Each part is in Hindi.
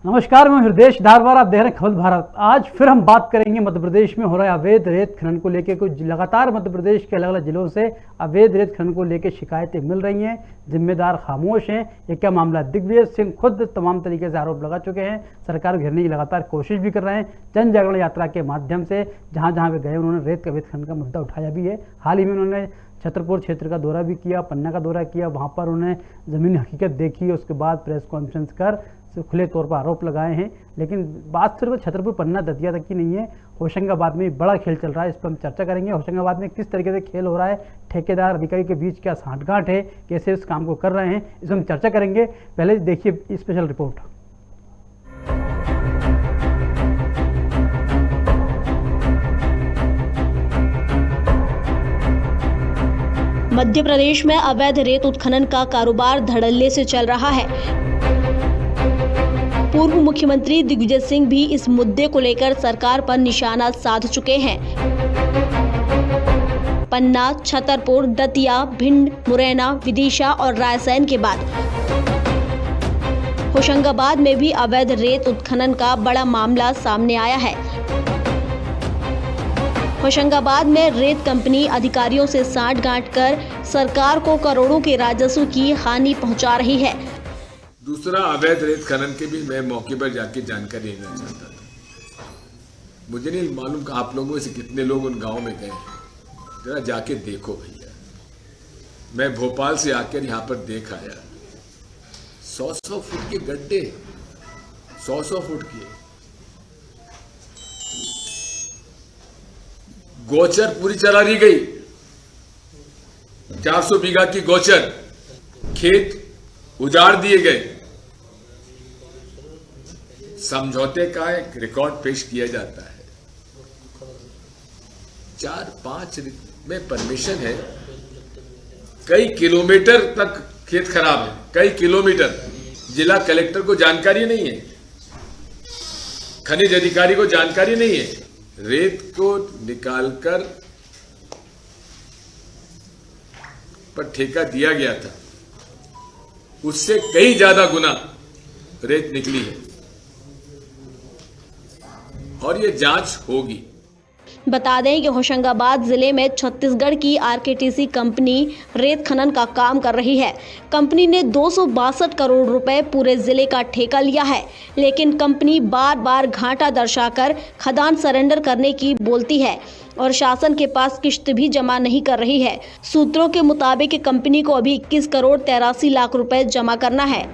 नमस्कार, मैं हृदय धारवार, आप देख रहे हैं खबर भारत। आज फिर हम बात करेंगे मध्य प्रदेश में हो रहा है अवैध रेत खनन को लेकर। कुछ लगातार मध्य प्रदेश के अलग अलग जिलों से अवैध रेत खनन को लेकर शिकायतें मिल रही हैं। जिम्मेदार खामोश हैं। ये क्या मामला? दिग्विजय सिंह खुद तमाम तरीके से आरोप लगा चुके हैं, सरकार को घेरने की लगातार कोशिश भी कर रहे हैं। जन जागरण यात्रा के माध्यम से जहाँ जहाँ वे गए उन्होंने रेत का अवैध खनन का मुद्दा उठाया भी है। हाल ही में उन्होंने छतरपुर क्षेत्र का दौरा भी किया, पन्ना का दौरा किया, वहाँ पर उन्होंने ज़मीनी हकीकत देखी। उसके बाद प्रेस कॉन्फ्रेंस कर खुले तौर पर आरोप लगाए हैं। लेकिन बात सिर्फ छतरपुर, पन्ना, दतिया तक की नहीं है। होशंगाबाद में बड़ा खेल चल रहा है, इस पर हम चर्चा करेंगे। होशंगाबाद में किस तरीके से खेल हो रहा है, ठेकेदार अधिकारी के बीच क्या सांठगांठ है, कैसे इस काम को कर रहे हैं, इस पर हम चर्चा करेंगे। पहले देखिए स्पेशल रिपोर्ट। मध्य प्रदेश में अवैध रेत उत्खनन का कारोबार धड़ल्ले से चल रहा है। पूर्व मुख्यमंत्री दिग्विजय सिंह भी इस मुद्दे को लेकर सरकार पर निशाना साध चुके हैं। पन्ना, छतरपुर, दतिया, भिंड, मुरैना, विदिशा और रायसेन के बाद होशंगाबाद में भी अवैध रेत उत्खनन का बड़ा मामला सामने आया है। होशंगाबाद में रेत कंपनी अधिकारियों से सांठगांठ कर सरकार को करोड़ों के राजस्व की हानि पहुंचा रही है। दूसरा, अवैध रेत खनन के भी मैं मौके पर जाके जानकारी लेना चाहता था। मुझे नहीं मालूम कि आप लोगों में से कितने लोग उन गांव में गए, जरा जाके देखो भैया। मैं भोपाल से आकर यहाँ पर देख आया, 100-100 फुट के गड्ढे, 100-100 फुट के। गोचर पूरी चला दी गई, 400 बीघा की गोचर, खेत उजाड़ दिए गए। समझौते का एक रिकॉर्ड पेश किया जाता है, 4-5 में परमिशन है। कई किलोमीटर तक खेत खराब है, कई किलोमीटर। जिला कलेक्टर को जानकारी नहीं है, खनिज अधिकारी को जानकारी नहीं है। रेत को निकालकर पर ठेका दिया गया था, उससे कई ज्यादा गुना रेत निकली है और ये जांच होगी। बता दें कि होशंगाबाद जिले में छत्तीसगढ़ की आरकेटीसी कंपनी रेत खनन का काम कर रही है। कंपनी ने 262 करोड़ रुपए पूरे जिले का ठेका लिया है, लेकिन कंपनी बार बार घाटा दर्शाकर खदान सरेंडर करने की बोलती है और शासन के पास किश्त भी जमा नहीं कर रही है। सूत्रों के मुताबिक कंपनी को अभी 21 करोड़ 83 लाख रुपए जमा करना है।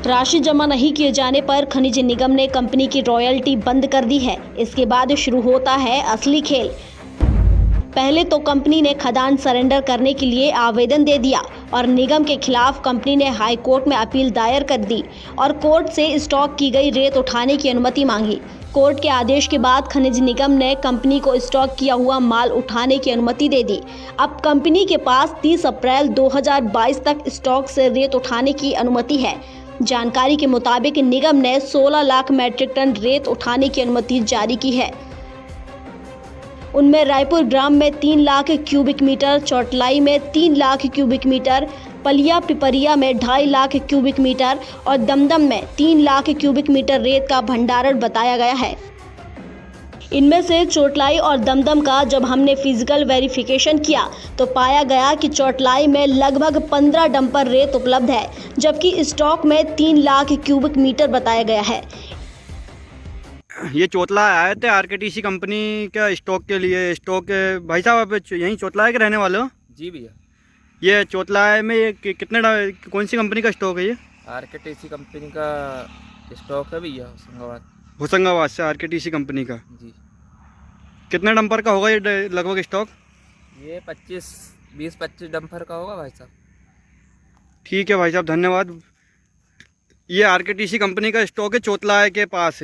राशि जमा नहीं किए जाने पर खनिज निगम ने कंपनी की रॉयल्टी बंद कर दी है। इसके बाद शुरू होता है असली खेल। पहले तो कंपनी ने खदान सरेंडर करने के लिए आवेदन दे दिया और निगम के खिलाफ कंपनी ने हाई कोर्ट में अपील दायर कर दी और कोर्ट से स्टॉक की गई रेत उठाने की अनुमति मांगी। कोर्ट के आदेश के बाद खनिज निगम ने कंपनी को स्टॉक किया हुआ माल उठाने की अनुमति दे दी। अब कंपनी के पास 30 अप्रैल 2022 तक स्टॉक से रेत उठाने की अनुमति है। जानकारी के मुताबिक निगम ने 16 लाख मैट्रिक टन रेत उठाने की अनुमति जारी की है। उनमें रायपुर ग्राम में 3 लाख क्यूबिक मीटर, चौटलाई में 3 लाख क्यूबिक मीटर, पलिया पिपरिया में 2.5 लाख क्यूबिक मीटर और दमदम में 3 लाख क्यूबिक मीटर रेत का भंडारण बताया गया है। इनमें से चोटलाई और दमदम का जब हमने फिजिकल वेरिफिकेशन किया तो पाया गया कि चोटलाई में लगभग 15 डंपर रेत उपलब्ध है, जबकि स्टॉक में 3 लाख क्यूबिक मीटर बताया गया है। ये चोटला आए थे आरकेटीसी कंपनी का स्टॉक के लिए। स्टॉक भाई साहब आप यहीं चोटला के रहने वाले हो? जी भैया। ये चोटला में ये कितने कौन सी कंपनी का स्टॉक है? ये आरकेटीसी कंपनी का स्टॉक है भैया, होशंगाबाद से आरकेटीसी कंपनी का। जी। कितने डंपर का होगा ये लगभग स्टॉक? ये 20-25 डंपर का होगा भाई साहब। ठीक है भाई साहब, धन्यवाद। ये आरकेटीसी कंपनी का स्टॉक है चोटला के पास।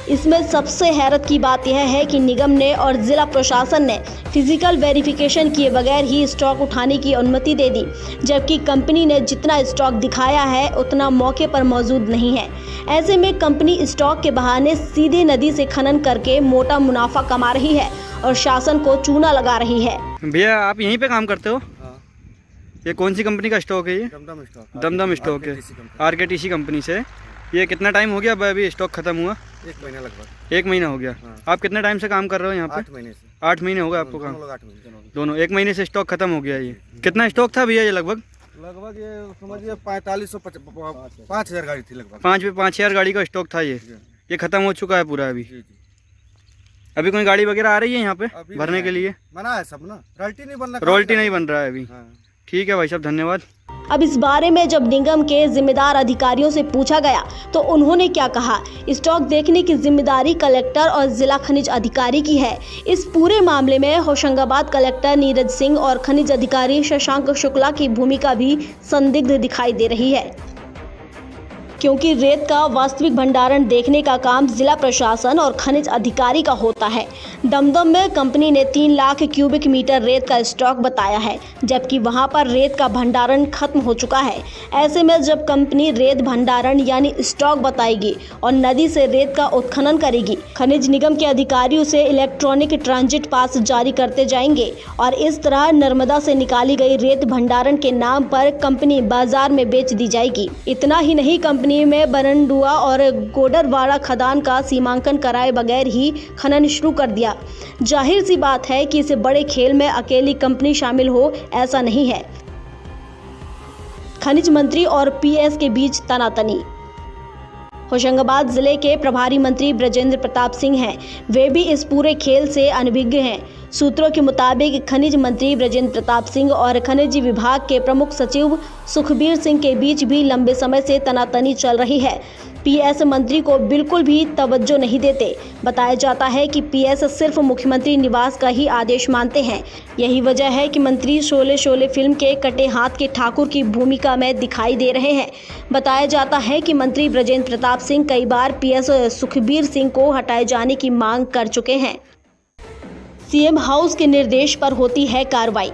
इसमें सबसे हैरत की बात यह है कि निगम ने और जिला प्रशासन ने फिजिकल वेरिफिकेशन किए बगैर ही स्टॉक उठाने की अनुमति दे दी, जबकि कंपनी ने जितना स्टॉक दिखाया है उतना मौके पर मौजूद नहीं है। ऐसे में कंपनी स्टॉक के बहाने सीधे नदी से खनन करके मोटा मुनाफा कमा रही है और शासन को चूना लगा रही है। भैया आप यहीं पे काम करते हो? हाँ। ये कौन सी कंपनी का स्टॉक है? ये दमदम स्टॉक। दमदम स्टॉक है, आरकेटीसी कंपनी से। ये कितना टाइम हो गया अब अभी स्टॉक खत्म हुआ? 1 महीना लगभग। 1 महीना हो गया। हाँ। आप कितने टाइम से काम कर रहे हो यहाँ पे? 8 महीने से। 8 महीने हो गए आपको काम? दोनों लोग 8 महीने। दोनों 1 महीने से स्टॉक खत्म हो गया। ये कितना स्टॉक था भैया ये लगभग? लगभग ये समझिए 5,000 गाड़ी थी लगभग। 5,000 गाड़ी का स्टॉक था ये खत्म हो चुका है पूरा अभी? जी। अभी कोई गाड़ी वगैरह आ रही है यहाँ पे अभी भरने के लिए? मना है सब ना, रॉयल्टी नहीं बन रहा। रॉयल्टी नहीं बन रहा है अभी। हाँ। ठीक है भाई साहब, धन्यवाद। अब इस बारे में जब निगम के जिम्मेदार अधिकारियों से पूछा गया तो उन्होंने क्या कहा। स्टॉक देखने की जिम्मेदारी कलेक्टर और जिला खनिज अधिकारी की है। इस पूरे मामले में होशंगाबाद कलेक्टर नीरज सिंह और खनिज अधिकारी शशांक शुक्ला की भूमिका भी संदिग्ध दिखाई दे रही है, क्योंकि रेत का वास्तविक भंडारण देखने का काम जिला प्रशासन और खनिज अधिकारी का होता है। दमदम में कंपनी ने 3 लाख क्यूबिक मीटर रेत का स्टॉक बताया है, जबकि वहां पर रेत का भंडारण खत्म हो चुका है। ऐसे में जब कंपनी रेत भंडारण यानी स्टॉक बताएगी और नदी से रेत का उत्खनन करेगी, खनिज निगम के अधिकारी उसे इलेक्ट्रॉनिक ट्रांजिट पास जारी करते जाएंगे और इस तरह नर्मदा से निकाली गई रेत भंडारण के नाम पर कंपनी बाजार में बेच दी जाएगी। इतना ही नहीं, कंपनी में बरंडुआ और गोडरवाड़ा खदान का सीमांकन कराए बगैर ही खनन शुरू कर दिया। जाहिर सी बात है कि इस बड़े खेल में अकेली कंपनी शामिल हो ऐसा नहीं है। खनिज मंत्री और पीएस के बीच तनातनी। होशंगाबाद जिले के प्रभारी मंत्री ब्रजेंद्र प्रताप सिंह हैं। वे भी इस पूरे खेल से अनभिज्ञ हैं। सूत्रों के मुताबिक खनिज मंत्री ब्रजेंद्र प्रताप सिंह और खनिज विभाग के प्रमुख सचिव सुखबीर सिंह के बीच भी लंबे समय से तनातनी चल रही है। पीएस मंत्री को बिल्कुल भी तवज्जो नहीं देते। बताया जाता है कि पीएस सिर्फ मुख्यमंत्री निवास का ही आदेश मानते हैं। यही वजह है कि मंत्री शोले शोले फिल्म के कटे हाथ के ठाकुर की भूमिका में दिखाई दे रहे हैं। बताया जाता है कि मंत्री ब्रजेंद्र प्रताप सिंह कई बार पीएस सुखबीर सिंह को हटाए जाने की मांग कर चुके हैं। सीएम हाउस के निर्देश पर होती है कार्रवाई।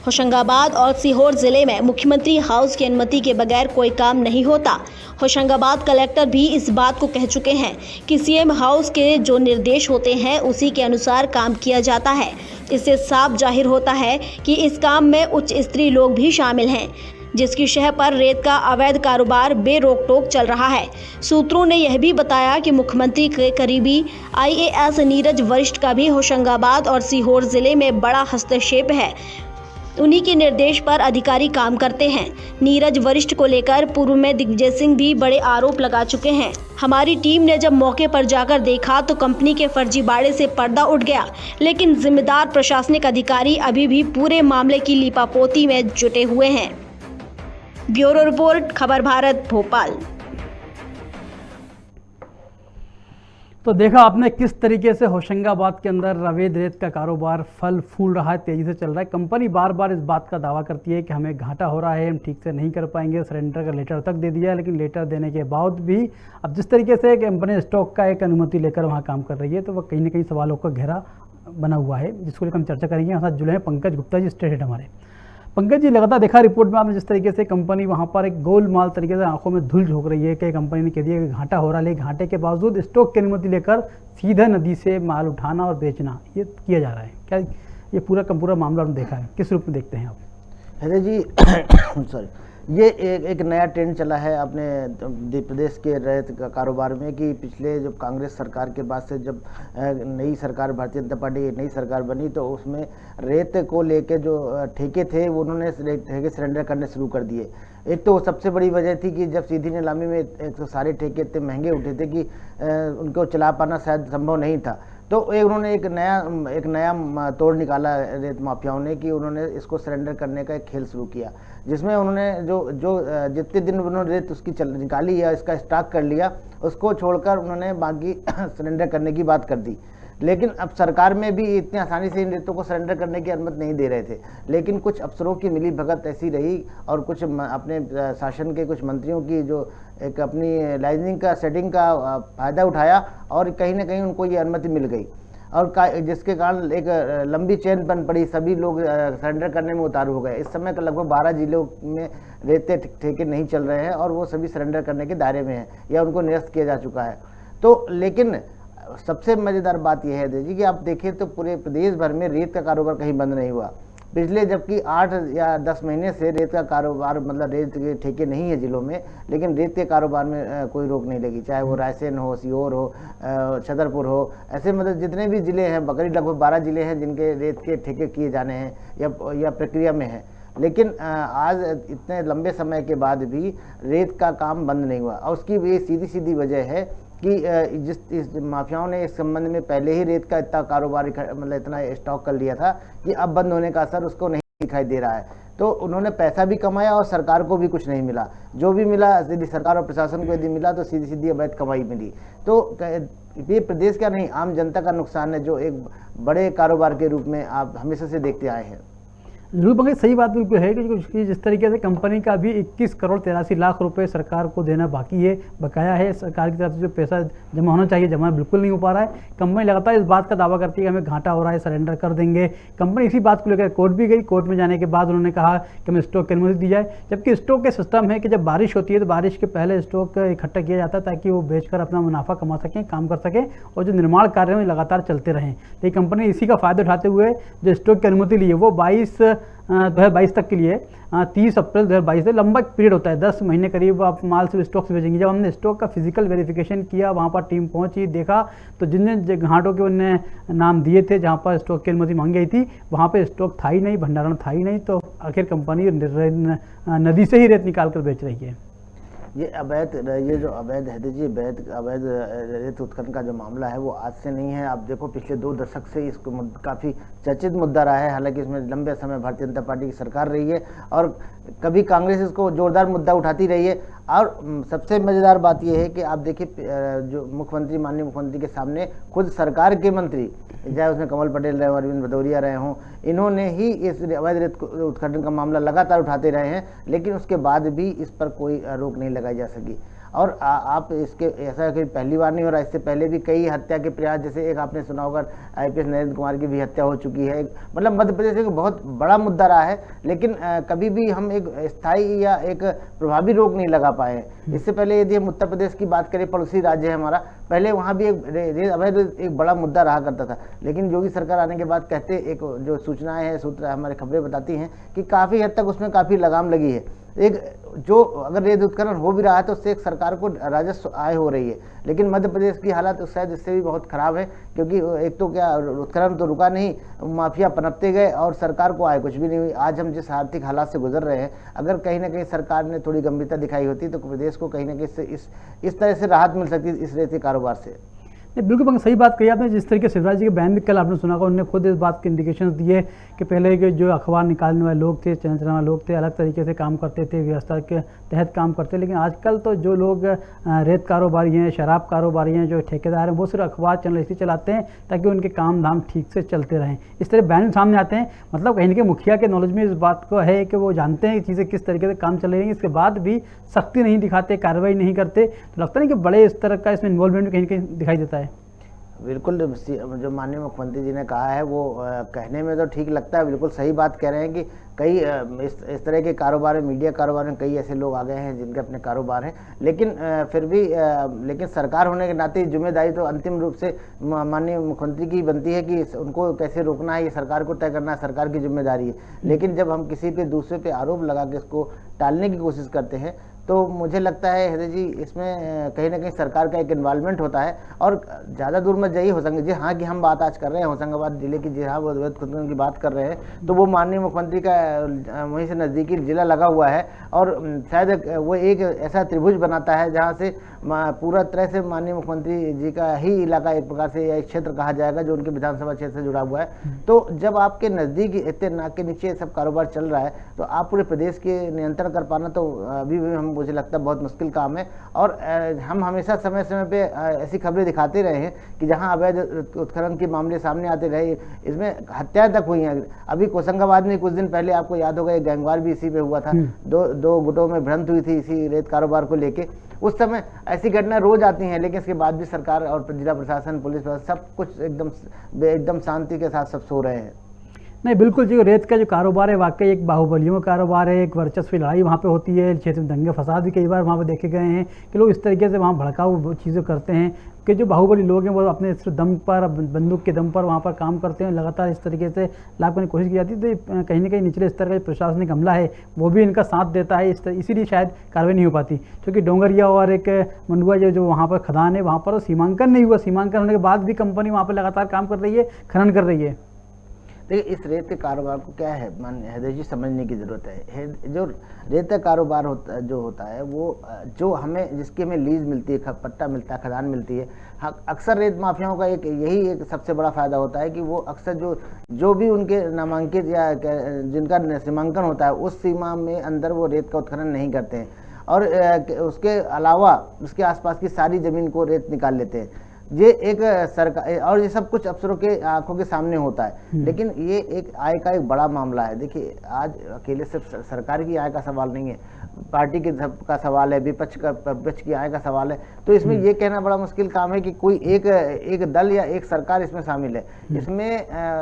होशंगाबाद और सीहोर जिले में मुख्यमंत्री हाउस की अनुमति के बगैर कोई काम नहीं होता। होशंगाबाद कलेक्टर भी इस बात को कह चुके हैं कि सीएम हाउस के जो निर्देश होते हैं उसी के अनुसार काम किया जाता है। इससे साफ जाहिर होता है कि इस काम में उच्च स्तरीय लोग भी शामिल हैं, जिसकी शह पर रेत का अवैध कारोबार बेरोक टोक चल रहा है। सूत्रों ने यह भी बताया कि मुख्यमंत्री के करीबी आईएएस नीरज वरिष्ठ का भी होशंगाबाद और सीहोर जिले में बड़ा हस्तक्षेप है। उन्हीं के निर्देश पर अधिकारी काम करते हैं। नीरज वरिष्ठ को लेकर पूर्व में दिग्विजय सिंह भी बड़े आरोप लगा चुके हैं। हमारी टीम ने जब मौके पर जाकर देखा तो कंपनी के फर्जीवाड़े से पर्दा उठ गया, लेकिन जिम्मेदार प्रशासनिक अधिकारी अभी भी पूरे मामले की लीपापोती में जुटे हुए हैं। ब्यूरो रिपोर्ट, खबर भारत, भोपाल। तो देखा आपने किस तरीके से होशंगाबाद के अंदर अवैध रेत का कारोबार फल फूल रहा है, तेज़ी से चल रहा है। कंपनी बार बार इस बात का दावा करती है कि हमें घाटा हो रहा है, हम ठीक से नहीं कर पाएंगे। सरेंडर का लेटर तक दे दिया है, लेकिन लेटर देने के बाद भी अब जिस तरीके से कंपनी स्टॉक का एक अनुमति लेकर वहाँ काम कर रही है, तो वह कहीं ना कहीं सवालों का घेरा बना हुआ है, जिसको लेकर हम चर्चा करेंगे। हमारे साथ जुड़े हैं पंकज गुप्ता जी, स्टेट हेड हमारे। पंकज जी, लगातार देखा रिपोर्ट में आपने जिस तरीके से कंपनी वहाँ पर एक गोलमाल तरीके से आंखों में धूल झोंक रही है कि कंपनी ने कह दिया कि घाटा हो रहा है, लेकिन घाटे के बावजूद स्टॉक की अनुमति लेकर सीधा नदी से माल उठाना और बेचना ये किया जा रहा है। क्या ये पूरा का पूरा मामला आपने देखा है, किस रूप में देखते हैं आप? अरे जी सॉरी, ये एक नया ट्रेंड चला है अपने प्रदेश के रेत का कारोबार में कि पिछले जब कांग्रेस सरकार के बाद से जब नई सरकार भारतीय जनता पार्टी की नई सरकार बनी तो उसमें रेत को लेके जो ठेके थे वो उन्होंने ठेके सरेंडर करने शुरू कर दिए। एक तो सबसे बड़ी वजह थी कि जब सीधी नीलामी में एक तो सारे ठेके इतने महंगे उठे थे कि उनको चला पाना शायद संभव नहीं था। तो उन्होंने एक नया तोड़ निकाला रेत माफियाओं ने कि उन्होंने इसको सरेंडर करने का एक खेल शुरू किया, जिसमें उन्होंने जो जितने दिन उन्होंने रेत उसकी निकाली या इसका स्टॉक कर लिया, उसको छोड़कर उन्होंने बाकी सरेंडर करने की बात कर दी। लेकिन अब सरकार में भी इतनी आसानी से इन रेतों को सरेंडर करने की अनुमति नहीं दे रहे थे, लेकिन कुछ अफसरों की मिली भगत ऐसी रही और कुछ अपने शासन के कुछ मंत्रियों की जो एक अपनी लाइजनिंग का सेटिंग का फ़ायदा उठाया और कहीं ना कहीं उनको ये अनुमति मिल गई और जिसके कारण एक लंबी चेन बन पड़ी, सभी लोग सरेंडर करने में उतारू हो गए। इस समय लगभग 12 जिलों में रेते ठेके नहीं चल रहे हैं और वो सभी सरेंडर करने के दायरे में हैं या उनको निरस्त किया जा चुका है। तो लेकिन सबसे मज़ेदार बात यह है जी कि आप देखें तो पूरे प्रदेश भर में रेत का कारोबार कहीं बंद नहीं हुआ। पिछले जबकि 8 या 10 महीने से रेत का कारोबार, मतलब रेत के ठेके नहीं है जिलों में, लेकिन रेत के कारोबार में कोई रोक नहीं लगी, चाहे वो रायसेन हो, सीहोर हो, छतरपुर हो, ऐसे मतलब जितने भी ज़िले हैं, बकरी लगभग 12 ज़िले हैं जिनके रेत के ठेके किए जाने हैं या प्रक्रिया में है। लेकिन आज इतने लंबे समय के बाद भी रेत का काम बंद नहीं हुआ, और उसकी भी सीधी सीधी वजह है कि इस माफियाओं ने इस संबंध में पहले ही रेत का इतना कारोबार, मतलब इतना स्टॉक कर लिया था कि अब बंद होने का असर उसको नहीं दिखाई दे रहा है। तो उन्होंने पैसा भी कमाया और सरकार को भी कुछ नहीं मिला। जो भी मिला, यदि सरकार और प्रशासन को यदि मिला तो सीधी सीधी अवैध कमाई मिली। तो ये प्रदेश का नहीं, आम जनता का नुकसान है, जो एक बड़े कारोबार के रूप में आप हमेशा से देखते आए हैं। जरूर पंकज, सही बात बिल्कुल है कि जिस तरीके से कंपनी का भी 21 करोड़ 83 लाख रुपए सरकार को देना बाकी है, बकाया है। सरकार की तरफ से जो पैसा जमा होना चाहिए जमा बिल्कुल नहीं हो पा रहा है। कंपनी लगातार इस बात का दावा करती है कि हमें घाटा हो रहा है, सरेंडर कर देंगे। कंपनी इसी बात को लेकर कोर्ट भी गई। कोर्ट में जाने के बाद उन्होंने कहा कि हमें स्टॉक की अनुमति दी जाए, जबकि स्टॉक के सिस्टम है कि जब बारिश होती है तो बारिश के पहले स्टॉक इकट्ठा किया जाता है ताकि वो बेचकर अपना मुनाफा कमा सकें, काम कर सकें, और जो निर्माण कार्य हैं लगातार चलते रहें। लेकिन कंपनी इसी का फायदा उठाते हुए जो स्टॉक की अनुमति ली है वो 2022 तक के लिए 30 अप्रैल 2022 से लंबा पीरियड होता है, 10 महीने करीब आप माल से स्टॉक से भेजेंगे। जब हमने स्टॉक का फिजिकल वेरिफिकेशन किया, वहाँ पर टीम पहुंची, देखा तो जिन घाटों के उनने नाम दिए थे जहाँ पर स्टॉक की अनुमति मांगी गई थी वहाँ पर स्टॉक था ही नहीं, भंडारण था ही नहीं। तो आखिर कंपनी नदी से ही रेत निकाल कर बेच रही है। ये जो अवैध है जी, अवैध रेत उत्खनन का जो मामला है वो आज से नहीं है। आप देखो पिछले 2 दशक से इसको काफ़ी चर्चित मुद्दा रहा है। हालांकि इसमें लंबे समय भारतीय जनता पार्टी की सरकार रही है और कभी कांग्रेस इसको जोरदार मुद्दा उठाती रही है। और सबसे मज़ेदार बात यह है कि आप देखिए, जो मुख्यमंत्री, माननीय मुख्यमंत्री के सामने खुद सरकार के मंत्री, चाहे उसमें कमल पटेल रहे, अरविंद भदौरिया रहे हों, इन्होंने ही इस अवैध रेत उत्खनन का मामला लगातार उठाते रहे हैं, लेकिन उसके बाद भी इस पर कोई रोक नहीं लगाई जा सकी। और आप इसके ऐसा कि पहली बार नहीं हो रहा, इससे पहले भी कई हत्या के प्रयास, जैसे एक आपने सुना होगा IPS नरेंद्र कुमार की भी हत्या हो चुकी है। मतलब मध्य प्रदेश एक बहुत बड़ा मुद्दा रहा है, लेकिन कभी भी हम एक स्थायी या एक प्रभावी रोक नहीं लगा पाए। इससे पहले यदि हम उत्तर प्रदेश की बात करें, पड़ोसी राज्य है हमारा, पहले वहाँ भी एक अवैध एक बड़ा मुद्दा रहा करता था। लेकिन योगी सरकार आने के बाद कहते, एक जो सूचनाएं हैं, सूत्र हमारे खबरें बताती हैं कि काफ़ी हद तक उसमें काफ़ी लगाम लगी है। एक जो अगर रेत उत्खनन हो भी रहा है तो उससे एक सरकार को राजस्व आय हो रही है, लेकिन मध्य प्रदेश की हालत शायद इससे भी बहुत खराब है, क्योंकि एक तो क्या उत्खनन तो रुका नहीं, माफिया पनपते गए और सरकार को आय कुछ भी नहीं हुई। आज हम जिस आर्थिक हालात से गुजर रहे हैं, अगर कहीं ना कहीं सरकार ने थोड़ी गंभीरता दिखाई होती तो प्रदेश को कहीं ना कहीं इस तरह से राहत मिल सकती इस रेत के कारोबार से। बिल्कुल पंकज, सही बात कही आपने। जिस तरीके से शिवराज जी के बयान भी कल आपने सुना होगा, उन्होंने खुद इस बात के इंडिकेशन दिए कि पहले के जो अखबार निकालने वाले लोग थे, चैनल चलाने वाले लोग थे, अलग तरीके से काम करते थे, व्यवस्था के तहत काम करते। लेकिन आजकल तो जो लोग रेत कारोबारी हैं, शराब कारोबारी हैं, जो ठेकेदार हैं, वो सिर्फ अखबार चैनल इसलिए चलाते हैं ताकि उनके काम धाम ठीक से चलते रहें। इस तरह बयान सामने आते हैं। मतलब कहीं ना कहीं मुखिया के नॉलेज में इस बात को है कि वो जानते हैं कि चीज़ें किस तरीके से काम चल रही हैं, इसके बाद भी सख्ती नहीं दिखाते, कार्रवाई नहीं करते। तो लगता नहीं कि बड़े इस तरह का इसमें इन्वॉल्वमेंट कहीं ना कहीं दिखाई देता है। बिल्कुल, जो माननीय मुख्यमंत्री जी ने कहा है वो कहने में तो ठीक लगता है, बिल्कुल सही बात कह रहे हैं कि कई इस तरह के कारोबार में, मीडिया कारोबार में कई ऐसे लोग आ गए हैं जिनके अपने कारोबार हैं। लेकिन फिर भी लेकिन सरकार होने के नाते जिम्मेदारी तो अंतिम रूप से माननीय मुख्यमंत्री की बनती है कि उनको कैसे रोकना है, ये सरकार को तय करना सरकार की जिम्मेदारी है। लेकिन जब हम किसी पे दूसरे पे आरोप लगा के इसको टालने की कोशिश करते हैं तो मुझे लगता है हृदय जी, इसमें कहीं ना कहीं सरकार का एक इन्वॉल्वमेंट होता है। और ज़्यादा दूर मत जाइए, होशंगाबाद, जी हाँ कि हम बात आज कर रहे हैं होशंगाबाद जिले की, जी हाँ वो अवैध उत्खनन की बात कर रहे हैं, तो वो माननीय मुख्यमंत्री का वहीं से नज़दीकी जिला लगा हुआ है। और शायद वो एक ऐसा त्रिभुज बनाता है जहाँ से पूरा तरह से माननीय मुख्यमंत्री जी का ही इलाका एक प्रकार से, या एक क्षेत्र कहा जाएगा जो उनके विधानसभा क्षेत्र से जुड़ा हुआ है। तो जब आपके नज़दीक इतने नाक के नीचे सब कारोबार चल रहा है तो आप पूरे प्रदेश के नियंत्रण कर पाना तो अभी भी हम, मुझे लगता है, बहुत मुश्किल काम है। और हम हमेशा समय समय पे ऐसी खबरें दिखाते रहे हैं कि जहां अवैध उत्खनन के मामले सामने आते रहे, इसमें हत्याएं तक हुई हैं। अभी होशंगाबाद में कुछ दिन पहले आपको याद होगा एक गैंगवार भी इसी पे हुआ था, दो गुटों में भिड़ंत हुई थी इसी रेत कारोबार को लेके। उस समय ऐसी घटना रोज आती हैं, लेकिन इसके बाद भी सरकार और जिला प्रशासन, पुलिस सब कुछ एकदम शांति के साथ सब सो रहे हैं। नहीं, बिल्कुल जी, रेत का जो कारोबार है वाकई एक बाहुबलियों का कारोबार है, एक वर्चस्वी लड़ाई वहाँ पे होती है, क्षेत्र में दंगे फसाद भी कई बार वहाँ पे देखे गए हैं कि लोग इस तरीके से वहाँ भड़काऊ चीज़ें करते हैं कि जो बाहुबली लोग हैं वो अपने सिर्फ दम पर, बंदूक के दम पर वहाँ पर काम करते हैं, लगातार इस तरीके से लाभ करने की कोशिश की जाती है। तो कहीं ना कहीं निचले स्तर का जो प्रशासनिक अमला है वो भी इनका साथ देता है, इसीलिए शायद कार्रवाई नहीं हो पाती, क्योंकि डोंगरिया और एक मंडुआ जो वहाँ पर खदान है वहाँ पर सीमांकन नहीं हुआ, सीमांकन होने के बाद भी कंपनी वहाँ पर लगातार काम कर रही है, खनन कर रही है। देखिए, इस रेत के कारोबार को क्या है हैदर जी समझने की ज़रूरत है। जो रेत का कारोबार होता है वो जो हमें जिसकी हमें लीज मिलती है, पट्टा मिलता है, खदान मिलती है, अक्सर रेत माफियाओं का यही एक सबसे बड़ा फ़ायदा होता है कि वो अक्सर जो भी उनके नामांकित या जिनका सीमांकन होता है उस सीमा में अंदर वो रेत का उत्खनन नहीं करते हैं और उसके अलावा उसके आसपास की सारी ज़मीन को रेत निकाल लेते हैं। ये एक सरकार, और ये सब कुछ अफसरों के आंखों के सामने होता है, लेकिन ये एक आय का एक बड़ा मामला है। देखिए, आज अकेले सिर्फ सरकार की आय का सवाल नहीं है, पार्टी के का सवाल है, विपक्ष की आय का सवाल है। तो इसमें ये कहना बड़ा मुश्किल काम है कि कोई एक दल या एक सरकार इसमें शामिल है। इसमें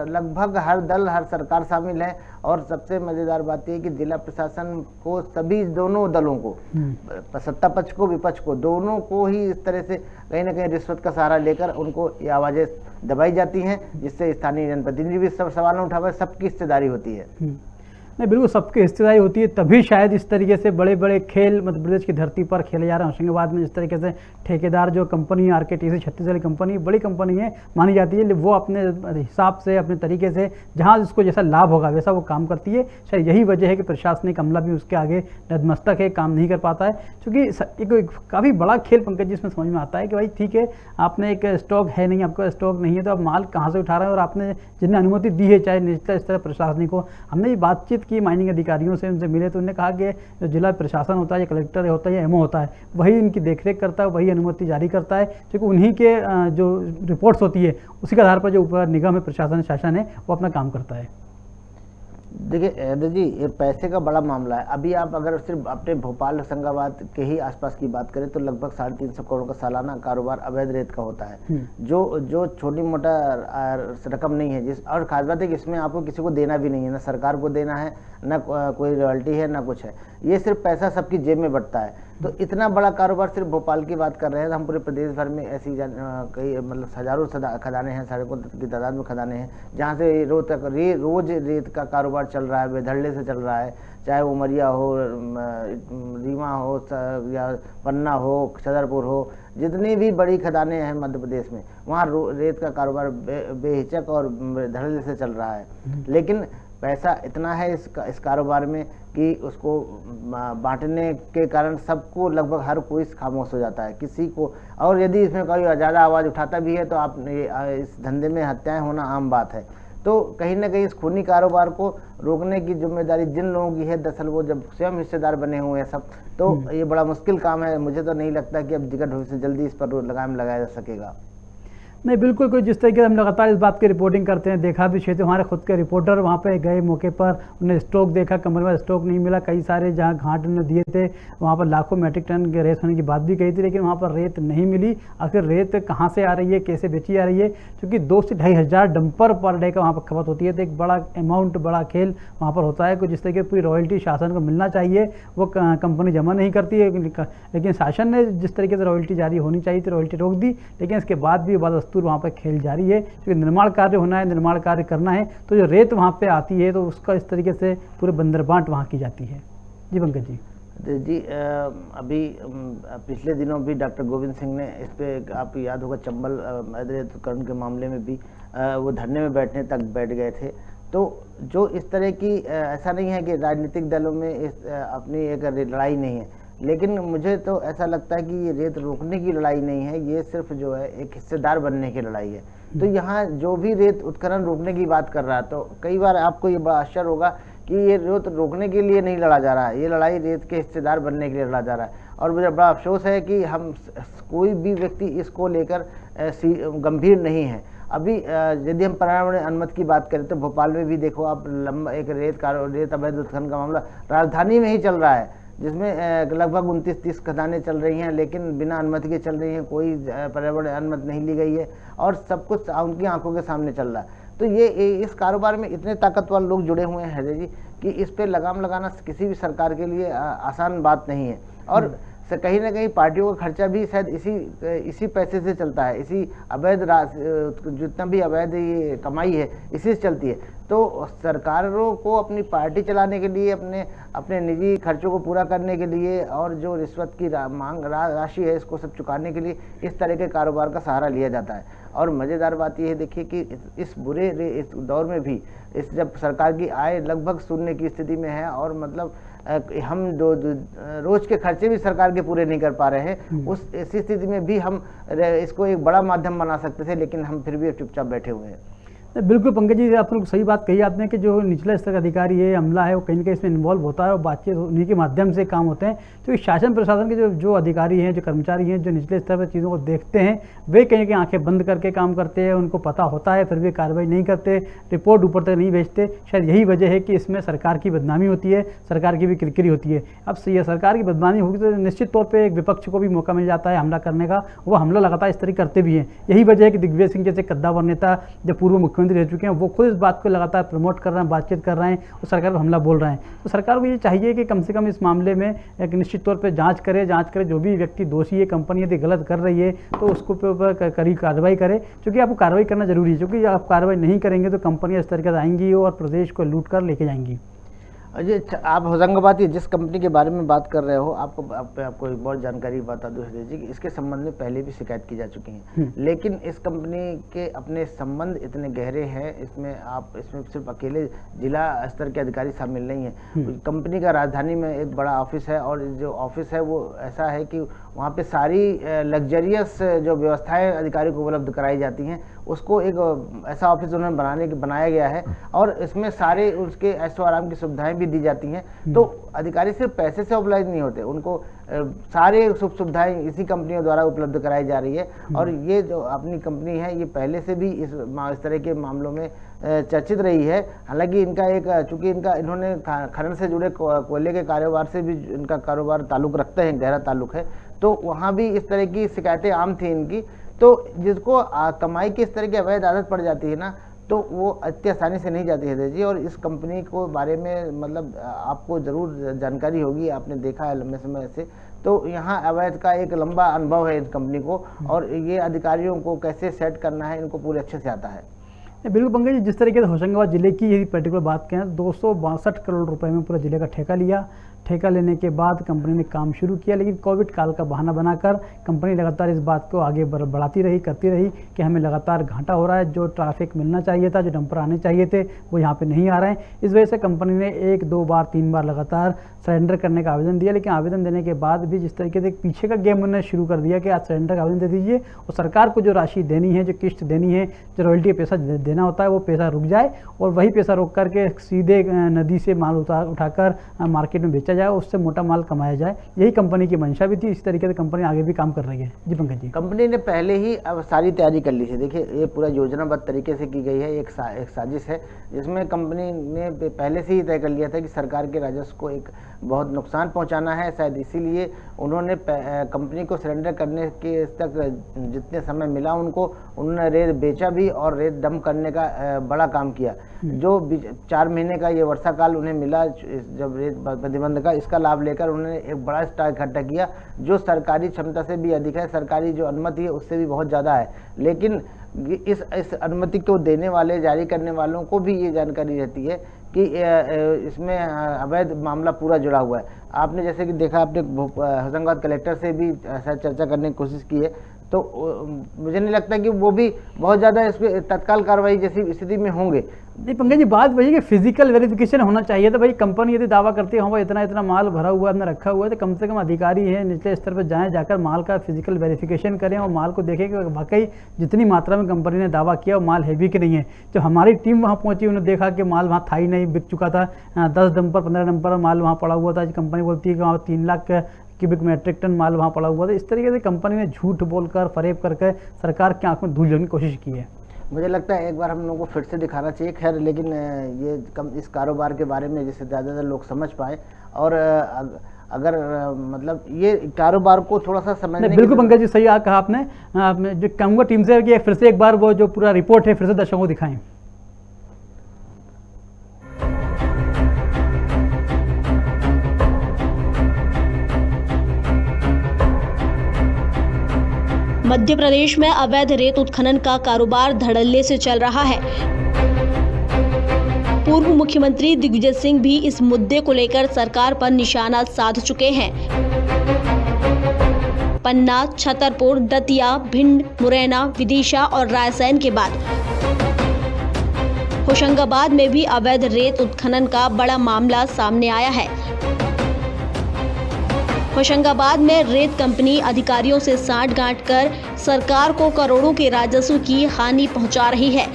लगभग हर दल, हर सरकार शामिल है। और सबसे मजेदार बात यह कि जिला प्रशासन को, सभी दोनों दलों को, सत्ता पक्ष को, विपक्ष को, दोनों को ही इस तरह से कहीं ना कहीं रिश्वत का सहारा लेकर उनको ये आवाजें दबाई जाती हैं, जिससे स्थानीय जनप्रतिनिधि भी सब सवाल उठावे, सबकी हिस्सेदारी होती है। नहीं, बिल्कुल सबकी हिस्सेदारी होती है, तभी शायद इस तरीके से बड़े बड़े खेल मध्य प्रदेश की धरती पर खेले जा रहे हैं। होशंगाबाद में जिस तरीके से ठेकेदार जो कंपनी आरकेटीसी छत्तीसगढ़ कंपनी बड़ी कंपनी है मानी जाती है, वो अपने हिसाब से, अपने तरीके से, जहाँ जिसको जैसा लाभ होगा वैसा वो काम करती है। शायद यही वजह है कि प्रशासनिक अमला भी उसके आगे नतमस्तक है, काम नहीं कर पाता है, क्योंकि एक काफ़ी बड़ा खेल पंकज जिसमें समझ में आता है कि भाई ठीक है, आपने एक स्टॉक है नहीं, आपका स्टॉक नहीं है, तो आप माल कहाँ से उठा रहे हैं, और आपने जिन्हें अनुमति दी है, चाहे निचला स्तर प्रशासनिक को, हमने ये बातचीत की माइनिंग अधिकारियों से, उनसे मिले तो उन्होंने कहा कि जो जिला प्रशासन होता है, या कलेक्टर होता है, या एमओ होता है, वही इनकी देखरेख करता है, वही अनुमति जारी करता है, क्योंकि उन्हीं के जो रिपोर्ट्स होती है उसी के आधार पर जो ऊपर निगम है, प्रशासन शासन है, वो अपना काम करता है। देखिए हैदर जी, ये पैसे का बड़ा मामला है। अभी आप अगर सिर्फ अपने भोपाल होशंगाबाद के ही आसपास की बात करें तो लगभग 350 करोड़ का सालाना कारोबार अवैध रेत का होता है, जो छोटी मोटा रकम नहीं है। और खास बात है कि इसमें आपको किसी को देना भी नहीं है, ना सरकार को देना है, ना कोई रॉयल्टी है, ना कुछ है। ये सिर्फ पैसा सबकी जेब में बढ़ता है। तो इतना बड़ा कारोबार सिर्फ भोपाल की बात कर रहे हैं, हम पूरे प्रदेश भर में ऐसी कई मतलब हजारों खदानें हैं, सड़कों की तादाद में खदानें हैं, जहाँ से रोज रेत का कारोबार चल रहा है, बेधड़े से चल रहा है। चाहे वो उमरिया हो, रीवा हो, या पन्ना हो, छतरपुर हो, जितनी भी बड़ी खदानें हैं मध्य प्रदेश में, वहाँ रेत का कारोबार बेहिचक और धड़ल्ले से चल रहा है। लेकिन पैसा इतना है इस कारोबार में कि उसको बांटने के कारण सबको, लगभग हर कोई खामोश हो जाता है किसी को। और यदि इसमें कोई ज़्यादा आवाज़ उठाता भी है तो आप इस धंधे में हत्याएं होना आम बात है। तो कहीं ना कहीं इस खूनी कारोबार को रोकने की जिम्मेदारी जिन लोगों की है, दरअसल वो जब स्वयं हिस्सेदार बने हुए हैं सब, तो ये बड़ा मुश्किल काम है। मुझे तो नहीं लगता कि अब जिगर ढोल से जल्दी इस पर लगाम लगाया जा सकेगा। नहीं, बिल्कुल कोई, जिस तरीके से हम लगातार इस बात की रिपोर्टिंग करते हैं, देखा भी क्षेत्र, हमारे खुद के रिपोर्टर वहाँ पे गए मौके पर, उन्हें स्टॉक देखा, कमर में स्टॉक नहीं मिला, कई सारे जहाँ घाट उन्होंने दिए थे वहाँ पर लाखों मैट्रिक टन के रेत होने की बात भी कही थी, लेकिन वहाँ पर रेत नहीं मिली। आखिर रेत कहाँ से आ रही है, कैसे बेची जा रही है, क्योंकि 2 से 2.5 हज़ार डंपर पर डे का वहाँ पर खपत होती है। तो एक बड़ा अमाउंट, बड़ा खेल वहाँ पर होता है। जिस तरीके पूरी रॉयल्टी शासन को मिलना चाहिए वो कंपनी जमा नहीं करती है, लेकिन शासन ने जिस तरीके से रॉयल्टी जारी होनी चाहिए थी, रॉयल्टी रोक दी। लेकिन इसके बाद भी बदस्तूर वहाँ पर खेल जारी है, क्योंकि निर्माण कार्य होना है, निर्माण कार्य करना है, तो जो रेत वहाँ पे आती है तो उसका इस तरीके से पूरे बंदरबांट वहाँ की जाती है। जी पंकज जी। अभी पिछले दिनों भी डॉक्टर गोविंद सिंह ने इस पे, आप याद होगा, चंबल रेतकरण के मामले में भी वो धरने में बैठने तक बैठ गए थे। तो जो इस तरह की, ऐसा नहीं है कि राजनीतिक दलों में अपनी एक लड़ाई नहीं है, लेकिन मुझे तो ऐसा लगता है कि ये रेत रोकने की लड़ाई नहीं है, ये सिर्फ जो है एक हिस्सेदार बनने की लड़ाई है। तो यहाँ जो भी रेत उत्खनन रोकने की बात कर रहा है, तो कई बार आपको ये बड़ा आश्चर्य होगा कि ये रेत रोकने के लिए नहीं लड़ा जा रहा है, ये लड़ाई रेत के हिस्सेदार बनने के लिए लड़ा जा रहा है। और मुझे बड़ा अफसोस है कि हम कोई भी व्यक्ति इसको लेकर गंभीर नहीं है। अभी यदि हम पर्यावरण अनुमति की बात करें तो भोपाल में भी देखो आप, लंबा एक रेत अवैध उत्खनन का मामला राजधानी में ही चल रहा है, जिसमें लगभग 29-30 खदानें चल रही हैं, लेकिन बिना अनुमति के चल रही हैं, कोई पर्यावरण अनुमति नहीं ली गई है और सब कुछ उनकी आंखों के सामने चल रहा है। तो ये इस कारोबार में इतने ताकतवर लोग जुड़े हुए हैं हैदर जी कि इस पे लगाम लगाना किसी भी सरकार के लिए आसान बात नहीं है। और कहीं ना कहीं पार्टियों का खर्चा भी शायद इसी पैसे से चलता है, इसी अवैध जितना भी अवैध ये कमाई है इसी से चलती है। तो सरकारों को अपनी पार्टी चलाने के लिए, अपने निजी खर्चों को पूरा करने के लिए और जो रिश्वत की मांग राशि है इसको सब चुकाने के लिए इस तरह के कारोबार का सहारा लिया जाता है। और मज़ेदार बात यह है देखिए कि इस बुरे इस दौर में भी जब सरकार की आय लगभग शून्य की स्थिति में है और मतलब हम रोज के खर्चे भी सरकार के पूरे नहीं कर पा रहे हैं, उस ऐसी स्थिति में भी हम इसको एक बड़ा माध्यम बना सकते थे, लेकिन हम फिर भी चुपचाप बैठे हुए हैं। बिल्कुल पंकज जी, आपने सही बात कही आपने कि जो निचले स्तर का अधिकारी है, अमला है, वो कहीं ना कहीं इसमें इन्वॉल्व होता है और बातचीत उन्हीं के माध्यम से काम होते हैं। तो शासन प्रशासन के जो अधिकारी हैं, जो कर्मचारी हैं, जो निचले स्तर पर चीज़ों को देखते हैं, वे कहीं ना कहीं आंखें बंद करके काम करते हैं। उनको पता होता है फिर भी कार्रवाई नहीं करते, रिपोर्ट ऊपर तक नहीं भेजते। शायद यही वजह है कि इसमें सरकार की बदनामी होती है, सरकार की भी किरकिरी होती है। अब सरकार की बदनामी होगी तो निश्चित तौर पर एक विपक्ष को भी मौका मिल जाता है हमला करने का। वो हमला लगातार इस तरह करते भी हैं। यही वजह है कि दिग्विजय सिंह जैसे कद्दावर नेता जो पूर्व मुख्यमंत्री रह चुके हैं, वो इस बात को लगातार प्रमोट कर रहे हैं, बातचीत कर रहे हैं और सरकार पर हमला बोल रहे हैं। तो सरकार को ये चाहिए कि कम से कम इस मामले में एक निश्चित तौर पे जांच करे, जो भी व्यक्ति दोषी है, कंपनी यदि गलत कर रही है तो उसको ऊपर कड़ी कार्रवाई करे, क्योंकि आपको कार्रवाई करना जरूरी है। क्योंकि आप कार्रवाई नहीं करेंगे तो कंपनियां इस तरीके से आएंगी और प्रदेश को लूट कर लेके जाएंगी। अजय, आप होशंगाबाद की जिस कंपनी के बारे में बात कर रहे हो, आपको एक बहुत जानकारी बता दूं हृदय जी कि इसके संबंध में पहले भी शिकायत की जा चुकी है, लेकिन इस कंपनी के अपने संबंध इतने गहरे हैं, इसमें सिर्फ अकेले जिला स्तर के अधिकारी शामिल नहीं है। कंपनी का राजधानी में एक बड़ा ऑफिस है और जो ऑफिस है वो ऐसा है कि वहाँ पे सारी लग्जरियस जो व्यवस्थाएं अधिकारी को उपलब्ध कराई जाती हैं, उसको एक ऐसा ऑफिस उन्होंने बनाया गया है और इसमें सारे उसके ऐशो आराम की सुविधाएं भी दी जाती हैं। तो अधिकारी सिर्फ पैसे से उपलब्ध नहीं होते, उनको सारे सुख सुविधाएं इसी कंपनियों द्वारा उपलब्ध कराई जा रही है। और ये जो अपनी कंपनी है ये पहले से भी इस तरह के मामलों में चर्चित रही है। हालांकि इनका चूंकि इन्होंने खनन से जुड़े कोयले के कारोबार से भी इनका कारोबार ताल्लुक रखते हैं, गहरा ताल्लुक है, तो वहाँ भी इस तरह की शिकायतें आम थी इनकी। तो जिसको कमाई की इस तरह की अवैध आदत पड़ जाती है ना, तो वो इतनी आसानी से नहीं जाती है जी। और इस कंपनी को बारे में मतलब आपको ज़रूर जानकारी होगी, आपने देखा है लंबे समय से। तो यहाँ अवैध का एक लंबा अनुभव है इस कंपनी को और ये अधिकारियों को कैसे सेट करना है इनको पूरे अच्छे से आता है। बिल्कुल पंकज जी, जिस तरीके से होशंगाबाद जिले की यदि पर्टिकुलर बात करें, 262 करोड़ रुपए में पूरा जिले का ठेका लिया। ठेका लेने के बाद कंपनी ने काम शुरू किया, लेकिन कोविड काल का बहाना बनाकर कंपनी लगातार इस बात को आगे बढ़ाती रही, करती रही कि हमें लगातार घाटा हो रहा है। जो ट्रैफिक मिलना चाहिए था, जो डंपर आने चाहिए थे, वो यहाँ पे नहीं आ रहे हैं। इस वजह से कंपनी ने 1, 2 बार 3 बार लगातार सरेंडर करने का आवेदन दिया, लेकिन आवेदन देने के बाद भी जिस तरीके से पीछे का गेम उन्होंने शुरू कर दिया कि आज सरेंडर का आवेदन दे दीजिए और सरकार को जो राशि देनी है, जो किस्त देनी है, जो रॉयल्टी का पैसा देना होता है, वो पैसा रुक जाए और वही पैसा रोक करके सीधे नदी से माल उठाकर मार्केट में बेचा जाए, उससे मोटा माल कमाया जाए। यही कंपनी की मंशा भी थी। इस तरीके से कंपनी आगे भी काम कर रही है। जी पंकज जी, कंपनी ने पहले ही अब सारी तैयारी कर ली थी। देखिए ये पूरा योजनाबद्ध तरीके से की गई है, एक साजिश है जिसमें कंपनी ने पहले से ही तय कर लिया था कि सरकार के राजस्व को एक बहुत नुकसान पहुंचाना है। शायद इसीलिए उन्होंने कंपनी को सरेंडर करने के तक जितने समय मिला उन्होंने रेत बेचा भी और रेत डंप करने का बड़ा काम किया। जो 4 महीने का ये वर्षा काल उन्हें मिला जब रेत प्रतिबंध का, इसका लाभ लेकर उन्होंने एक बड़ा स्टॉक इकट्ठा किया जो सरकारी क्षमता से भी अधिक है, सरकारी जो अनुमति है उससे भी बहुत ज़्यादा है। लेकिन इस अनुमति को देने वाले, जारी करने वालों को भी ये जानकारी रहती है कि इसमें अवैध मामला पूरा जुड़ा हुआ है। आपने जैसे कि देखा, आपने होशंगाबाद कलेक्टर से भी ऐसा चर्चा करने की कोशिश की है, तो मुझे नहीं लगता कि वो भी बहुत ज़्यादा इस पर तत्काल कार्रवाई जैसी स्थिति में होंगे। नहीं पंकज जी, बात वही कि फिजिकल वेरिफिकेशन होना चाहिए था। भाई कंपनी यदि दावा करती है हाँ भाई इतना माल भरा हुआ है, हमने रखा हुआ है, तो कम से कम अधिकारी हैं निचले स्तर पर जाकर माल का फिजिकल वेरिफिकेशन करें और माल को देखें कि वाकई जितनी मात्रा में कंपनी ने दावा किया वो माल हैवी कि नहीं है। जब हमारी टीम वहाँ पहुँची, उन्होंने देखा कि माल वहाँ था ही नहीं, बिक चुका था। 10 डंपर 15 डंपर माल वहाँ पड़ा हुआ था। कंपनी बोलती है कि वहाँ 3 लाख क्यूबिक मेट्रिक टन माल वहाँ पड़ा हुआ था। इस तरीके से कंपनी ने झूठ बोलकर, फरेब करके सरकार की आंख में धूल झोंकने की कोशिश की है। मुझे लगता है एक बार हम लोगों को फिर से दिखाना चाहिए। खैर, लेकिन ये इस कारोबार के बारे में जिससे ज़्यादा लोग समझ पाए और अगर मतलब ये कारोबार को थोड़ा सा समझने। बिल्कुल पंकज जी, सही कहा आपने। जो कहूँगा टीम से कि फिर से एक बार वो जो पूरा रिपोर्ट है फिर से दर्शकों को दिखाएं। मध्य प्रदेश में अवैध रेत उत्खनन का कारोबार धड़ल्ले से चल रहा है। पूर्व मुख्यमंत्री दिग्विजय सिंह भी इस मुद्दे को लेकर सरकार पर निशाना साध चुके हैं। पन्ना, छतरपुर, दतिया, भिंड, मुरैना, विदिशा और रायसेन के बाद होशंगाबाद में भी अवैध रेत उत्खनन का बड़ा मामला सामने आया है। होशंगाबाद में रेत कंपनी अधिकारियों से सांठ-गांठ कर सरकार को करोड़ों के राजस्व की हानि पहुंचा रही है।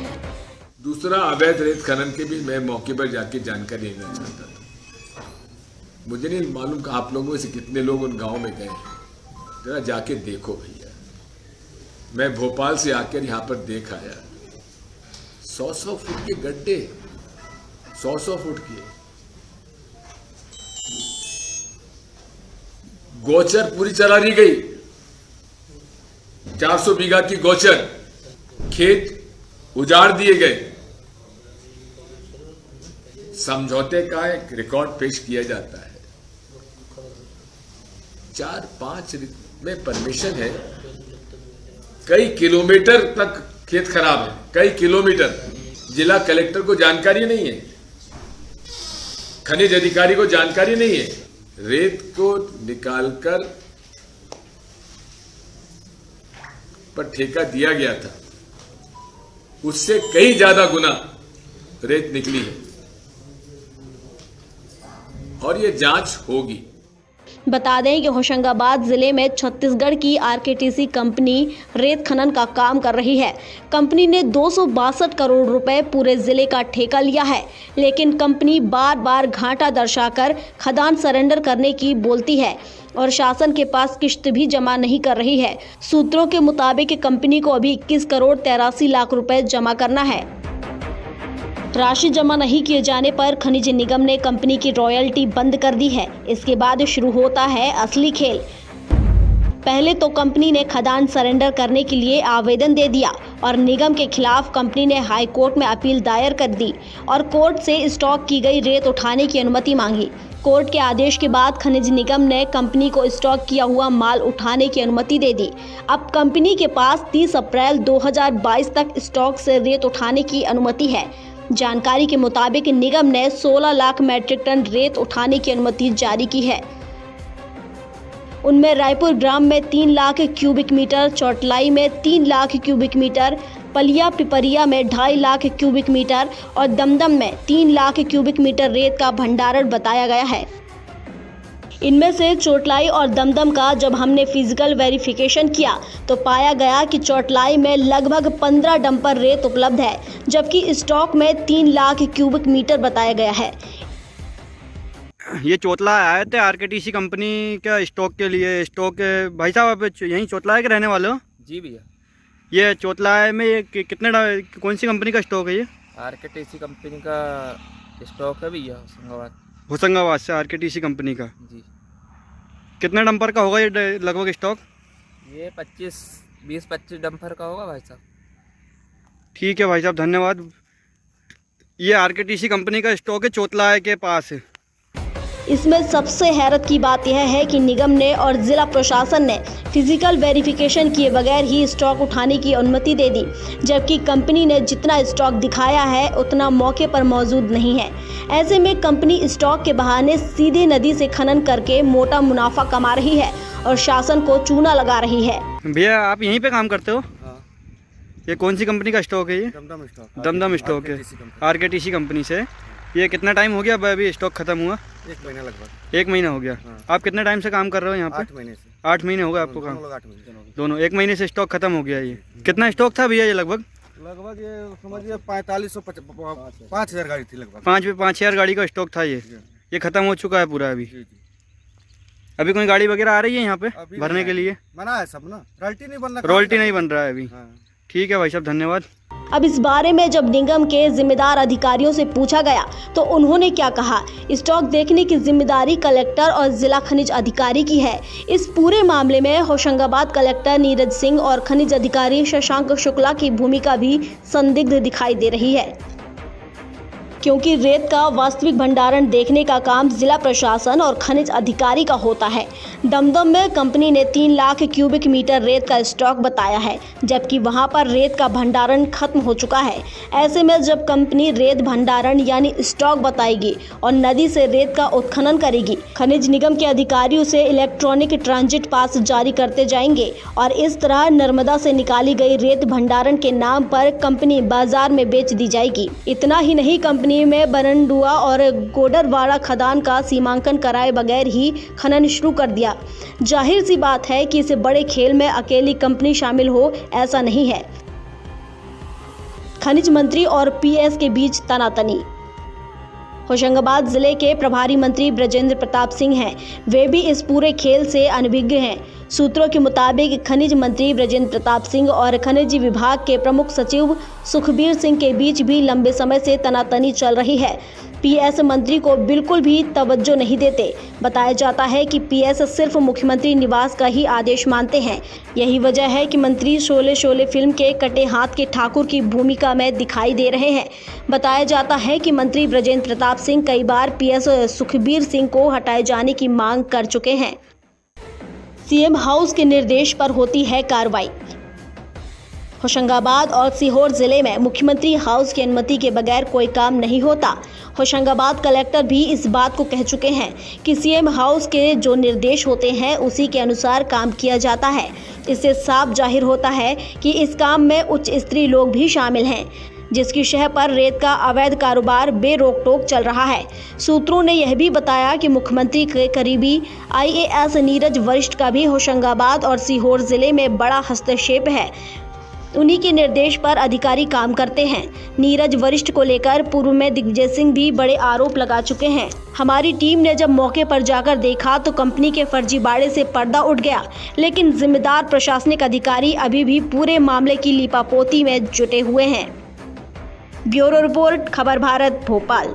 दूसरा, अवैध रेत खनन के भी मैं मौके पर जाके जानकारी लेना चाहता था। मुझे नहीं मालूम कि आप लोगों में से कितने लोग उन गांव में गए हैं, जरा जाके देखो भैया। मैं भोपाल से आकर यहाँ पर देख आया, 100-100 फुट के गड्ढे, 100-100 फुट के। गोचर पूरी चला दी गई, 400 बीघा की गोचर, खेत उजाड़ दिए गए। समझौते का एक रिकॉर्ड पेश किया जाता है, 4-5 में परमिशन है, कई किलोमीटर तक खेत खराब है, कई किलोमीटर। जिला कलेक्टर को जानकारी नहीं है, खनिज अधिकारी को जानकारी नहीं है। रेत को निकालकर पर ठेका दिया गया था, उससे कई ज्यादा गुना रेत निकली है और ये जांच होगी। बता दें कि होशंगाबाद जिले में छत्तीसगढ़ की आरकेटीसी कंपनी रेत खनन का काम कर रही है। कंपनी ने 262 करोड़ रुपए पूरे जिले का ठेका लिया है, लेकिन कंपनी बार बार घाटा दर्शाकर खदान सरेंडर करने की बोलती है और शासन के पास किश्त भी जमा नहीं कर रही है। सूत्रों के मुताबिक कंपनी को अभी 21 करोड़ 83 लाख रुपए जमा करना है। राशि जमा नहीं किए जाने पर खनिज निगम ने कंपनी की रॉयल्टी बंद कर दी है। इसके बाद शुरू होता है असली खेल। पहले तो कंपनी ने खदान सरेंडर करने के लिए आवेदन दे दिया और निगम के खिलाफ कंपनी ने हाई कोर्ट में अपील दायर कर दी और कोर्ट से स्टॉक की गई रेत उठाने की अनुमति मांगी। कोर्ट के आदेश के बाद खनिज निगम ने कंपनी को स्टॉक किया हुआ माल उठाने की अनुमति दे दी। अब कंपनी के पास 30 अप्रैल 2022 तक स्टॉक से रेत उठाने की अनुमति है। जानकारी के मुताबिक निगम ने 16 लाख मैट्रिक टन रेत उठाने की अनुमति जारी की है। उनमें रायपुर ग्राम में 3 लाख क्यूबिक मीटर, चौटलाई में 3 लाख क्यूबिक मीटर, पलिया पिपरिया में 2.5 लाख क्यूबिक मीटर और दमदम में 3 लाख क्यूबिक मीटर रेत का भंडारण बताया गया है। इनमें से चोटलाई और दमदम का जब हमने फिजिकल वेरिफिकेशन किया तो पाया गया कि चोटलाई में लगभग 15 डंपर रेत उपलब्ध है, जबकि स्टॉक में 3 लाख क्यूबिक मीटर बताया गया है। ये चोतला आए थे आरकेटीसी कंपनी का स्टॉक के लिए। स्टॉक भाई साहब आप यहीं चोतला के रहने वाले हो? जी भैया। ये चोतला में ये कितने कौन सी कंपनी का स्टॉक है ये? आरकेटीसी कंपनी का स्टॉक है भैया, होशंगाबाद से आरकेटीसी कंपनी का। जी। कितने डंपर का होगा ये लगभग स्टॉक? ये 20-25 डंपर का होगा भाई साहब। ठीक है भाई साहब, धन्यवाद। ये आरकेटीसी कंपनी का स्टॉक है चोतला के पास है। इसमें सबसे हैरत की बात यह है कि निगम ने और जिला प्रशासन ने फिजिकल वेरिफिकेशन किए बगैर ही स्टॉक उठाने की अनुमति दे दी, जबकि कंपनी ने जितना स्टॉक दिखाया है उतना मौके पर मौजूद नहीं है। ऐसे में कंपनी स्टॉक के बहाने सीधे नदी से खनन करके मोटा मुनाफा कमा रही है और शासन को चूना लगा रही है। भैया आप यहीं पे काम करते हो? हाँ। ये कौन सी कंपनी का स्टॉक है ये? दमदम स्टॉक। दमदम स्टॉक है, आरकेटीसी कंपनी से। ये कितना टाइम हो गया अभी स्टॉक खत्म हुआ? 1 महीना लगभग। 1 महीना हो गया। हाँ। आप कितने टाइम से काम कर रहे हो यहाँ पे? 8 महीने से। 8 महीने हो गए आपको काम? 8 महीने दोनों 1 महीने से स्टॉक खत्म हो गया। ये कितना स्टॉक था भैया ये लगभग? ये समझिए 5,000 गाड़ी थी लगभग। 5,000 गाड़ी का स्टॉक था ये खत्म हो चुका है पूरा। अभी कोई गाड़ी वगैरह आ रही है यहाँ पे भरने के लिए? बना है सब ना, रॉयल्टी नहीं बन रहा। रॉयल्टी नहीं बन रहा है अभी। ठीक है भाई साहब, धन्यवाद। अब इस बारे में जब निगम के जिम्मेदार अधिकारियों से पूछा गया तो उन्होंने क्या कहा? स्टॉक देखने की जिम्मेदारी कलेक्टर और जिला खनिज अधिकारी की है। इस पूरे मामले में होशंगाबाद कलेक्टर नीरज सिंह और खनिज अधिकारी शशांक शुक्ला की भूमिका भी संदिग्ध दिखाई दे रही है। क्योंकि रेत का वास्तविक भंडारण देखने का काम जिला प्रशासन और खनिज अधिकारी का होता है। दमदम में कंपनी ने 3 लाख क्यूबिक मीटर रेत का स्टॉक बताया है, जबकि वहां पर रेत का भंडारण खत्म हो चुका है। ऐसे में जब कंपनी रेत भंडारण यानी स्टॉक बताएगी और नदी से रेत का उत्खनन करेगी, खनिज निगम के अधिकारियों से इलेक्ट्रॉनिक ट्रांजिट पास जारी करते जाएंगे और इस तरह नर्मदा से निकाली गई रेत भंडारण के नाम पर कंपनी बाजार में बेच दी जाएगी। इतना ही नहीं, कंपनी में बरंडुआ और गोडरवाड़ा खदान का सीमांकन कराए बगैर ही खनन शुरू कर दिया। जाहिर सी बात है कि इस बड़े खेल में अकेली कंपनी शामिल हो, ऐसा नहीं है। खनिज मंत्री और पीएस के बीच तनातनी। होशंगाबाद जिले के प्रभारी मंत्री ब्रजेंद्र प्रताप सिंह हैं। वे भी इस पूरे खेल से अनभिज्ञ हैं। सूत्रों के मुताबिक खनिज मंत्री ब्रजेंद्र प्रताप सिंह और खनिज विभाग के प्रमुख सचिव सुखबीर सिंह के बीच भी लंबे समय से तनातनी चल रही है। पीएस मंत्री को बिल्कुल भी तवज्जो नहीं देते। बताया जाता है कि पीएस सिर्फ मुख्यमंत्री निवास का ही आदेश मानते हैं। यही वजह है कि मंत्री शोले शोले फिल्म के कटे हाथ के ठाकुर की भूमिका में दिखाई दे रहे हैं। बताया जाता है कि मंत्री ब्रजेंद्र प्रताप सिंह कई बार पीएस सुखबीर सिंह को हटाए जाने की मांग कर चुके हैं। सीएम हाउस के निर्देश पर होती है कार्रवाई। होशंगाबाद और सीहोर जिले में मुख्यमंत्री हाउस की अनुमति के बगैर कोई काम नहीं होता। होशंगाबाद कलेक्टर भी इस बात को कह चुके हैं कि सीएम हाउस के जो निर्देश होते हैं उसी के अनुसार काम किया जाता है। इससे साफ जाहिर होता है कि इस काम में उच्च स्तरीय लोग भी शामिल हैं, जिसकी शह पर रेत का अवैध कारोबार बेरोक टोक चल रहा है। सूत्रों ने यह भी बताया कि मुख्यमंत्री के करीबी आईएएस नीरज वरिष्ठ का भी होशंगाबाद और सीहोर जिले में बड़ा हस्तक्षेप है। उन्हीं के निर्देश पर अधिकारी काम करते हैं। नीरज वरिष्ठ को लेकर पूर्व में दिग्विजय सिंह भी बड़े आरोप लगा चुके हैं। हमारी टीम ने जब मौके पर जाकर देखा तो कंपनी के फर्जीवाड़े से पर्दा उठ गया, लेकिन जिम्मेदार प्रशासनिक अधिकारी अभी भी पूरे मामले की लीपापोती में जुटे हुए हैं। ब्यूरो रिपोर्ट, खबर भारत, भोपाल।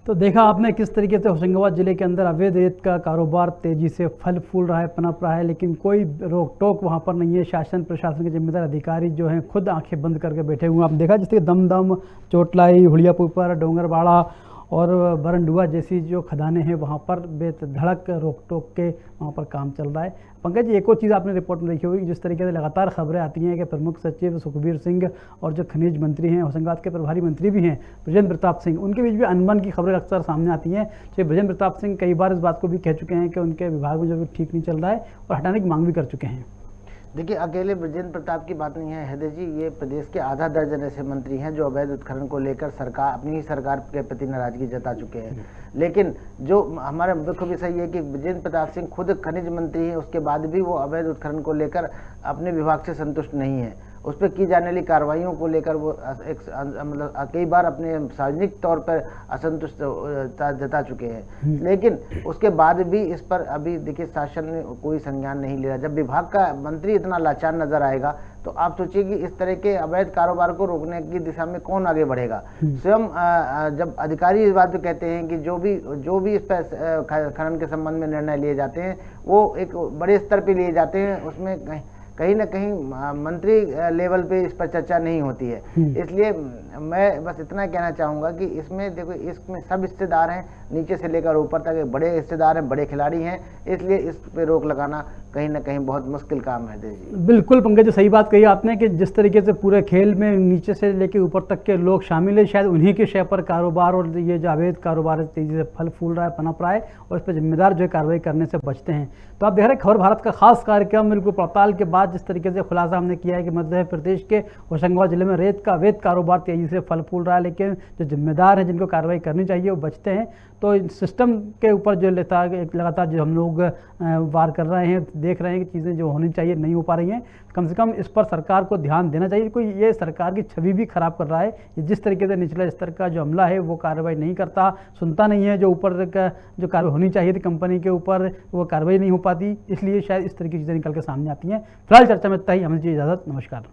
तो देखा आपने किस तरीके से होशंगाबाद जिले के अंदर अवैध रेत का कारोबार तेजी से फल फूल रहा है, पनप रहा है, लेकिन कोई रोक टोक वहाँ पर नहीं है। शासन प्रशासन के जिम्मेदार अधिकारी जो हैं खुद आंखें बंद करके बैठे हुए हैं। आपने देखा जिसके दमदम, चोटलाई, हुड़ियापुर, डोंगरवाड़ा और बरंडुआ जैसी जो खदानें हैं वहाँ पर बेधड़क रोक टोक के वहाँ पर काम चल रहा है। पंकज जी, एक और चीज़ आपने रिपोर्ट में देखी होगी, जिस तरीके से लगातार खबरें आती हैं कि प्रमुख सचिव सुखबीर सिंह और जो खनिज मंत्री हैं, होशंगाबाद के प्रभारी मंत्री भी हैं ब्रजेंद्र प्रताप सिंह, उनके बीच भी अनबन की खबरें अक्सर सामने आती हैं। तो ब्रजेंद्र प्रताप सिंह कई बार इस बात को भी कह चुके हैं कि उनके विभाग में जो ठीक नहीं चल रहा है और हटाने की मांग भी कर चुके हैं। देखिए, अकेले ब्रजेंद्र प्रताप की बात नहीं है हृदय जी, ये प्रदेश के आधा दर्जन ऐसे मंत्री हैं जो अवैध उत्खनन को लेकर सरकार, अपनी ही सरकार के प्रति नाराजगी जता चुके हैं। लेकिन जो हमारा मुख्य विषय ये कि ब्रजेंद्र प्रताप सिंह खुद खनिज मंत्री हैं, उसके बाद भी वो अवैध उत्खनन को लेकर अपने विभाग से संतुष्ट नहीं है। उस पर की जाने वाली कार्रवाइयों को लेकर वो मतलब कई बार अपने सार्वजनिक तौर पर असंतुष्ट जता चुके हैं। लेकिन उसके बाद भी इस पर अभी देखिए शासन ने कोई संज्ञान नहीं लिया। जब विभाग का मंत्री इतना लाचार नजर आएगा तो आप सोचिए कि इस तरह के अवैध कारोबार को रोकने की दिशा में कौन आगे बढ़ेगा। स्वयं जब अधिकारी इस बात को कहते हैं कि जो भी इस पर खनन के संबंध में निर्णय लिए जाते हैं वो एक बड़े स्तर पर लिए जाते हैं, उसमें कहीं ना कहीं मंत्री लेवल पे इस पर चर्चा नहीं होती है। इसलिए मैं बस इतना कहना चाहूँगा कि इसमें देखो, इसमें सब हिस्सेदार हैं, नीचे से लेकर ऊपर तक बड़े हिस्सेदार हैं, बड़े खिलाड़ी हैं, इसलिए इस पे रोक लगाना कहीं ना कहीं बहुत मुश्किल काम है। बिल्कुल पंकज जी, सही बात कही आपने कि जिस तरीके से पूरे खेल में नीचे से लेकर ऊपर तक के लोग शामिल है, शायद उन्हीं के शय पर कारोबार और ये जो अवैध कारोबार तेजी से फल फूल रहा है, पनप रहा है और इस पर जिम्मेदार जो है कार्रवाई करने से बचते हैं। तो आप देख रहे हैं खबर भारत का खास कार्यक्रम बिल्कुल पड़ताल के बाद जिस तरीके से खुलासा हमने किया है कि मध्य प्रदेश के होशंगाबाद जिले में रेत का अवैध कारोबार तेजी से फल फूल रहा है, लेकिन जो जिम्मेदार हैं जिनको कार्रवाई करनी चाहिए वो बचते हैं। तो सिस्टम के ऊपर जो लगातार जो हम लोग वार कर रहे हैं, देख रहे हैं कि चीज़ें जो होनी चाहिए नहीं हो पा रही हैं, कम से कम इस पर सरकार को ध्यान देना चाहिए। कोई ये सरकार की छवि भी खराब कर रहा है। जिस तरीके से निचले स्तर का जो अमला है वो कार्रवाई नहीं करता, सुनता नहीं है, जो ऊपर का जो कार्रवाई होनी चाहिए थी कंपनी के ऊपर वो कार्रवाई नहीं हो पाती, इसलिए शायद इस तरह की चीज़ें निकल के सामने आती हैं। फिलहाल चर्चा में इतना ही, हमें दीजिए इजाज़त, नमस्कार।